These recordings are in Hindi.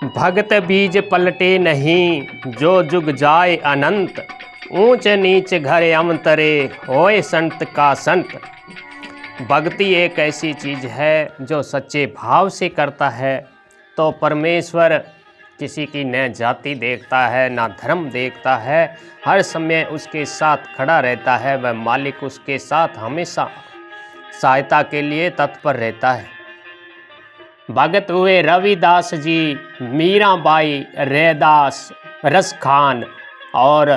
भगत बीज पलटे नहीं, जो जुग जाए अनंत। ऊंच नीच घर अमतरे, होए संत का संत। भक्ति एक ऐसी चीज़ है जो सच्चे भाव से करता है तो परमेश्वर किसी की न जाति देखता है ना धर्म देखता है, हर समय उसके साथ खड़ा रहता है। वह मालिक उसके साथ हमेशा सहायता के लिए तत्पर रहता है। भगत हुए रविदास जी, मीराबाई, रैदास, रसखान और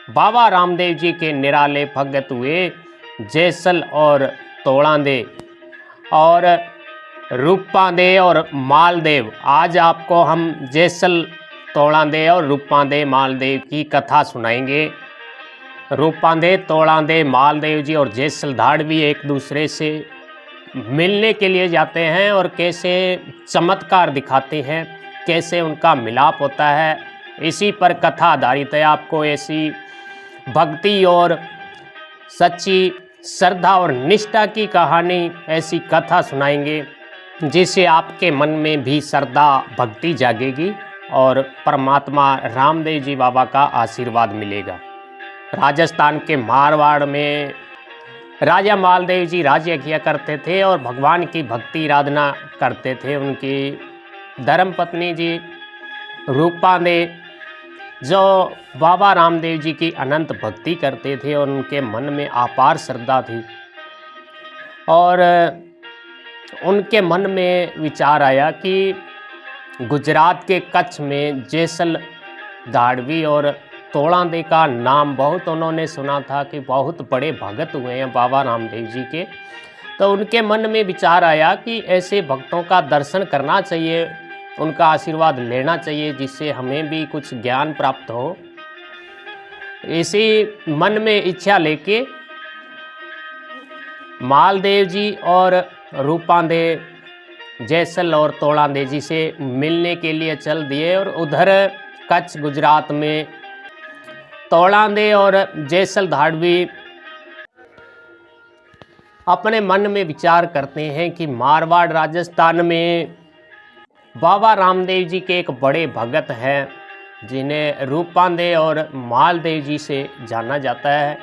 बाबा रामदेव जी के निराले भगत हुए जैसल और तोड़ांदे और रूपांदे और मालदेव। आज आपको हम जैसल, तोड़ांदे और रूपांदे मालदेव की कथा सुनाएंगे। रूपांदे, तोड़ांदे, मालदेव जी और जैसल धाड़वी एक दूसरे से मिलने के लिए जाते हैं और कैसे चमत्कार दिखाते हैं, कैसे उनका मिलाप होता है। इसी पर कथा आधारित है। आपको ऐसी भक्ति और सच्ची श्रद्धा और निष्ठा की कहानी, ऐसी कथा सुनाएंगे जिससे आपके मन में भी श्रद्धा भक्ति जागेगी और परमात्मा रामदेव जी बाबा का आशीर्वाद मिलेगा। राजस्थान के मारवाड़ में राजा मालदेव जी राज्य किया करते थे और भगवान की भक्ति आराधना करते थे। उनकी धर्मपत्नी जी रूपांदे जो बाबा रामदेव जी की अनंत भक्ति करते थे और उनके मन में अपार श्रद्धा थी और उनके मन में विचार आया कि गुजरात के कच्छ में जैसल धाड़वी और तोड़ांदे का नाम बहुत उन्होंने सुना था कि बहुत बड़े भगत हुए हैं बाबा रामदेव जी के। तो उनके मन में विचार आया कि ऐसे भक्तों का दर्शन करना चाहिए, उनका आशीर्वाद लेना चाहिए जिससे हमें भी कुछ ज्ञान प्राप्त हो। इसी मन में इच्छा लेके मालदेव जी और रूपांदे, जैसल और तोड़ांदे जी से मिलने के लिए चल दिए और उधर कच्छ गुजरात में तोड़ांदे और जैसल धाड़वी अपने मन में विचार करते हैं कि मारवाड़ राजस्थान में बाबा रामदेव जी के एक बड़े भगत हैं जिन्हें रूपांदे और मालदेव जी से जाना जाता है।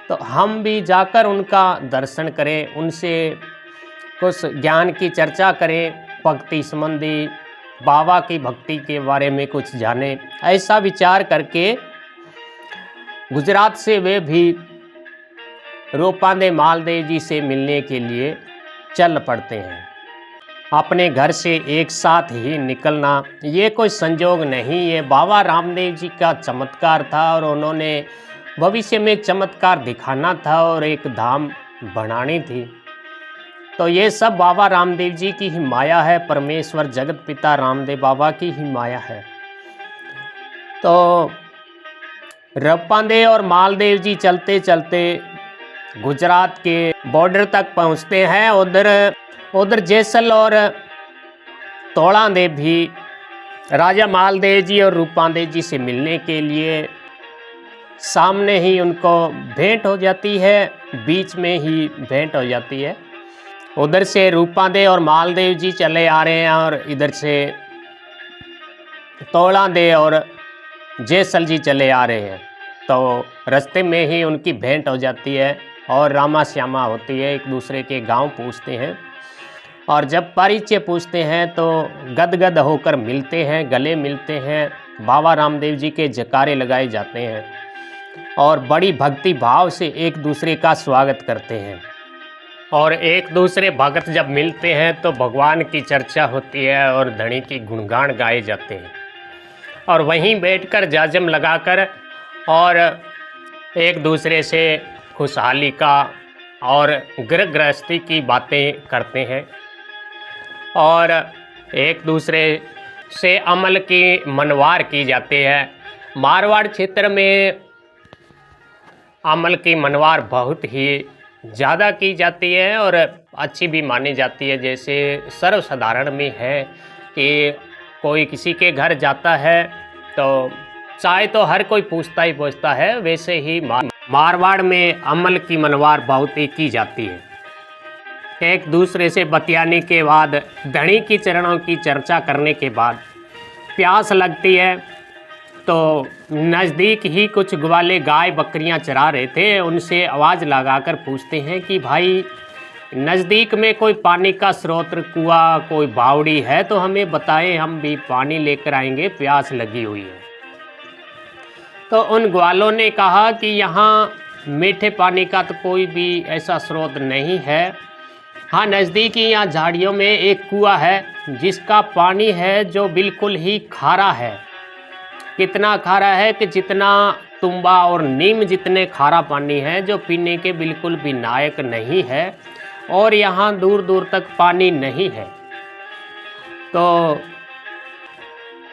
तो हम भी जाकर उनका दर्शन करें, उनसे कुछ ज्ञान की चर्चा करें, भक्ति संबंधी, बाबा की भक्ति के बारे में कुछ जानें। ऐसा विचार करके गुजरात से वे भी रूपांदे मालदेव जी से मिलने के लिए चल पड़ते हैं। अपने घर से एक साथ ही निकलना ये कोई संजोग नहीं, ये बाबा रामदेव जी का चमत्कार था और उन्होंने भविष्य में चमत्कार दिखाना था और एक धाम बनानी थी। तो ये सब बाबा रामदेव जी की ही माया है, परमेश्वर जगत पिता रामदेव बाबा की ही माया है। तो रूपांदे और मालदेव जी चलते चलते गुजरात के बॉर्डर तक पहुंचते हैं। उधर जैसल और तोड़ांदे भी राजा मालदेव जी और रूपांदे जी से मिलने के लिए सामने ही उनको भेंट हो जाती है, बीच में ही भेंट हो जाती है। उधर से रूपांदे और मालदेव जी चले आ रहे हैं और इधर से तोड़ांदे और जैसल जी चले आ रहे हैं। तो रास्ते में ही उनकी भेंट हो जाती है और रामा श्यामा होती है, एक दूसरे के गांव पूछते हैं और जब परिचय पूछते हैं तो गदगद होकर मिलते हैं, गले मिलते हैं, बाबा रामदेव जी के जयकारे लगाए जाते हैं और बड़ी भक्ति भाव से एक दूसरे का स्वागत करते हैं। और एक दूसरे भगत जब मिलते हैं तो भगवान की चर्चा होती है और धनी की गुणगान गाए जाते हैं और वहीं बैठकर जाजम लगाकर और एक दूसरे से खुशहाली का और गृह गृहस्थी की बातें करते हैं और एक दूसरे से अमल की मनवार की जाती है। मारवाड़ क्षेत्र में अमल की मनवार बहुत ही ज़्यादा की जाती है और अच्छी भी मानी जाती है। जैसे सर्वसाधारण में है कि कोई किसी के घर जाता है तो चाहे तो हर कोई पूछता ही पूछता है, वैसे ही मारवाड़ में अमल की मनवार बहुत ही की जाती है। एक दूसरे से बतियाने के बाद, धनी की चरणों की चर्चा करने के बाद प्यास लगती है तो नज़दीक ही कुछ ग्वाले गाय बकरियां चरा रहे थे, उनसे आवाज़ लगाकर पूछते हैं कि भाई नज़दीक में कोई पानी का स्रोत, कुआं, कोई बावड़ी है तो हमें बताएं, हम भी पानी लेकर आएंगे, प्यास लगी हुई है। तो उन ग्वालों ने कहा कि यहाँ मीठे पानी का तो कोई भी ऐसा स्रोत नहीं है। हाँ, नज़दीक ही यहाँ झाड़ियों में एक कुआं है जिसका पानी है जो बिल्कुल ही खारा है। कितना खारा है कि जितना तुम्बा और नीम जितने खारा पानी है, जो पीने के बिल्कुल भी लायक नहीं है, और यहाँ दूर दूर तक पानी नहीं है। तो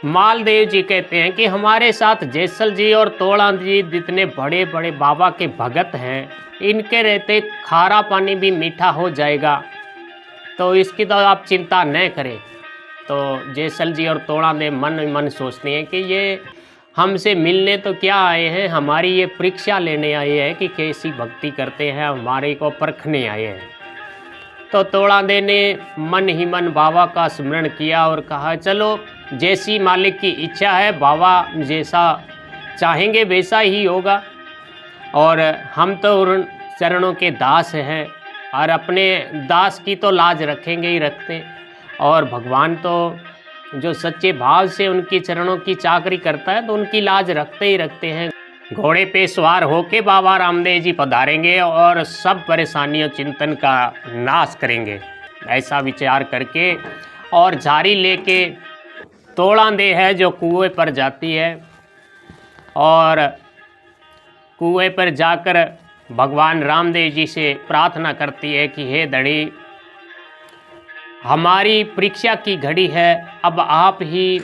मालदेव जी कहते हैं कि हमारे साथ जैसल जी और तोड़ा जी जितने बड़े बड़े बाबा के भगत हैं, इनके रहते खारा पानी भी मीठा हो जाएगा, तो इसकी तो आप चिंता न करें। तो जैसल जी और तोड़ा देव मन ही मन सोचते हैं कि ये हमसे मिलने तो क्या आए हैं, हमारी ये परीक्षा लेने आए हैं कि कैसी भक्ति करते हैं, हमारे को परखने आए हैं। तो तोड़ा देव ने मन ही मन बाबा का स्मरण किया और कहा चलो जैसी मालिक की इच्छा है, बाबा जैसा चाहेंगे वैसा ही होगा, और हम तो उन चरणों के दास हैं और अपने दास की तो लाज रखेंगे ही रखते, और भगवान तो जो सच्चे भाव से उनकी चरणों की चाकरी करता है तो उनकी लाज रखते ही रखते हैं। घोड़े पे सवार होके बाबा रामदेव जी पधारेंगे और सब परेशानियों चिंतन का नाश करेंगे, ऐसा विचार करके और झारी लेके तोड़ा दे है जो कुएं पर जाती है, और कुएं पर जाकर भगवान रामदेव जी से प्रार्थना करती है कि हे धड़ी, हमारी परीक्षा की घड़ी है, अब आप ही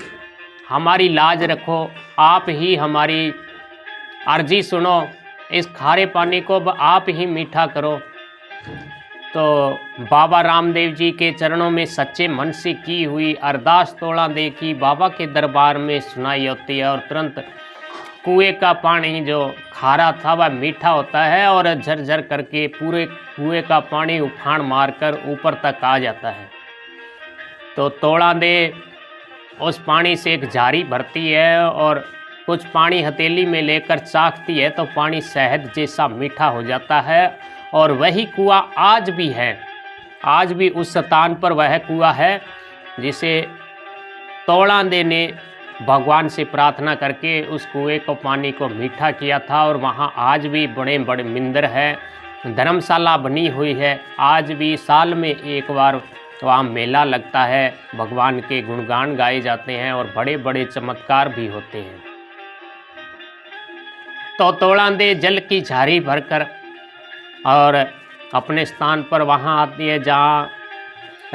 हमारी लाज रखो, आप ही हमारी अर्जी सुनो, इस खारे पानी को अब आप ही मीठा करो। तो बाबा रामदेव जी के चरणों में सच्चे मन से की हुई अरदास तोड़ा दे की बाबा के दरबार में सुनाई होती है, और तुरंत कुएं का पानी जो खारा था वह मीठा होता है और झरझर करके पूरे कुएं का पानी उफान मारकर ऊपर तक आ जाता है। तो तोड़ा दे उस पानी से एक झारी भरती है और कुछ पानी हथेली में लेकर चाखती है तो पानी शहद जैसा मीठा हो जाता है, और वही कुआं आज भी है, आज भी उस स्थान पर वह कुआं है जिसे तोड़ा दे ने भगवान से प्रार्थना करके उस कुएं को पानी को मीठा किया था। और वहाँ आज भी बड़े बड़े मंदिर है, धर्मशाला बनी हुई है, आज भी साल में एक बार वहाँ मेला लगता है, भगवान के गुणगान गाए जाते हैं और बड़े बड़े चमत्कार भी होते हैं। तो तोड़ा दे जल की झारी भरकर और अपने स्थान पर वहाँ आती है जहाँ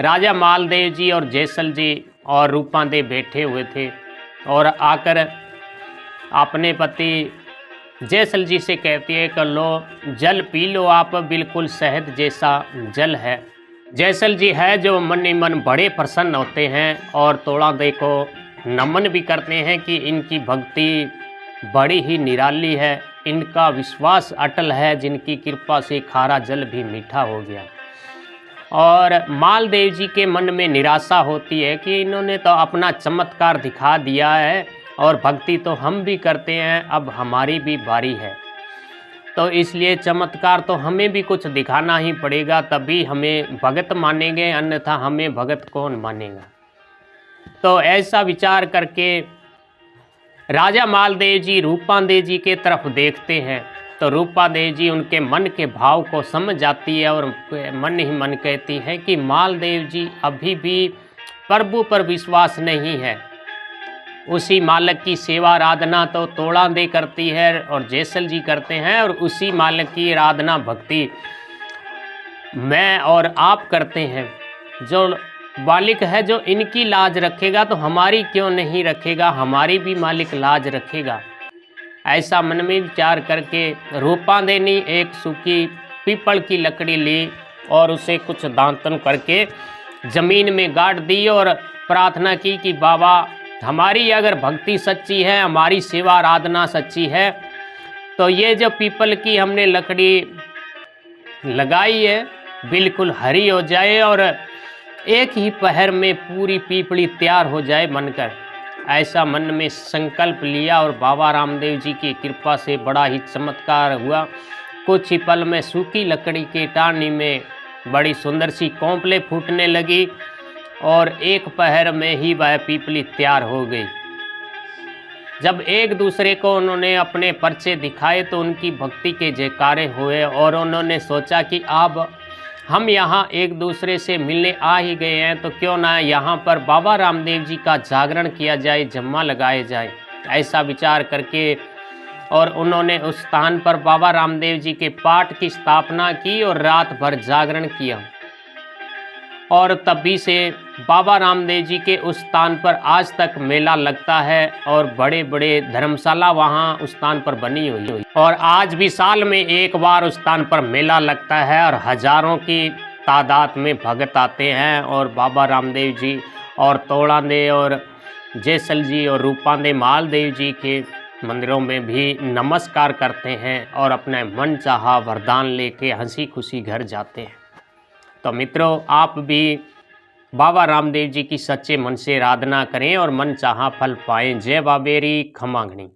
राजा मालदेव जी और जैसल जी और रूपादेव बैठे हुए थे, और आकर अपने पति जैसल जी से कहती है कि लो जल पी लो आप, बिल्कुल शहद जैसा जल है। जैसल जी है जो मन ही मन बड़े प्रसन्न होते हैं और तोड़ा दे को नमन भी करते हैं कि इनकी भक्ति बड़ी ही निराली है, इनका विश्वास अटल है, जिनकी कृपा से खारा जल भी मीठा हो गया। और मालदेव जी के मन में निराशा होती है कि इन्होंने तो अपना चमत्कार दिखा दिया है और भक्ति तो हम भी करते हैं, अब हमारी भी बारी है, तो इसलिए चमत्कार तो हमें भी कुछ दिखाना ही पड़ेगा, तभी हमें भगत मानेंगे, अन्यथा हमें भगत कौन मानेगा। तो ऐसा विचार करके राजा मालदेव जी रूपादेव जी के तरफ देखते हैं, तो रूपादेव जी उनके मन के भाव को समझ जाती है और मन ही मन कहती है कि मालदेव जी अभी भी प्रभु पर विश्वास नहीं है, उसी मालिक की सेवा आराधना तो तोड़ा दे करती है और जैसल जी करते हैं, और उसी मालिक की आराधना भक्ति मैं और आप करते हैं। जो मालिक है जो इनकी लाज रखेगा तो हमारी क्यों नहीं रखेगा, हमारी भी मालिक लाज रखेगा। ऐसा मन में विचार करके रूपादेव ने एक सूखी पीपल की लकड़ी ली और उसे कुछ दांतन करके जमीन में गाड़ दी और प्रार्थना की कि बाबा हमारी अगर भक्ति सच्ची है, हमारी सेवा आराधना सच्ची है, तो ये जो पीपल की हमने लकड़ी लगाई है बिल्कुल हरी हो जाए और एक ही पहर में पूरी पीपली तैयार हो जाए बनकर। ऐसा मन में संकल्प लिया और बाबा रामदेव जी की कृपा से बड़ा ही चमत्कार हुआ। कुछ ही पल में सूखी लकड़ी के टहनी में बड़ी सुंदर सी कोंपले फूटने लगी और एक पहर में ही वह पीपली तैयार हो गई। जब एक दूसरे को उन्होंने अपने पर्चे दिखाए तो उनकी भक्ति के जयकारे हुए और उन्होंने सोचा कि अब हम यहाँ एक दूसरे से मिलने आ ही गए हैं तो क्यों ना यहाँ पर बाबा रामदेव जी का जागरण किया जाए, जम्मा लगाए जाए। ऐसा विचार करके और उन्होंने उस स्थान पर बाबा रामदेव जी के पाठ की स्थापना की और रात भर जागरण किया और तभी से बाबा रामदेव जी के उस स्थान पर आज तक मेला लगता है और बड़े बड़े धर्मशाला वहाँ उस स्थान पर बनी हुई और आज भी साल में एक बार उस स्थान पर मेला लगता है और हजारों की तादाद में भगत आते हैं और बाबा रामदेव जी और तोड़ादे और जैसल जी और रूपांदे मालदेव जी के मंदिरों में भी नमस्कार करते हैं और अपने मन चाहा वरदान लेके हंसी खुशी घर जाते हैं। तो मित्रों, आप भी बाबा रामदेव जी की सच्चे मन से आराधना करें और मन चाहा फल पाएं। जय बाबेरी खमांगणी।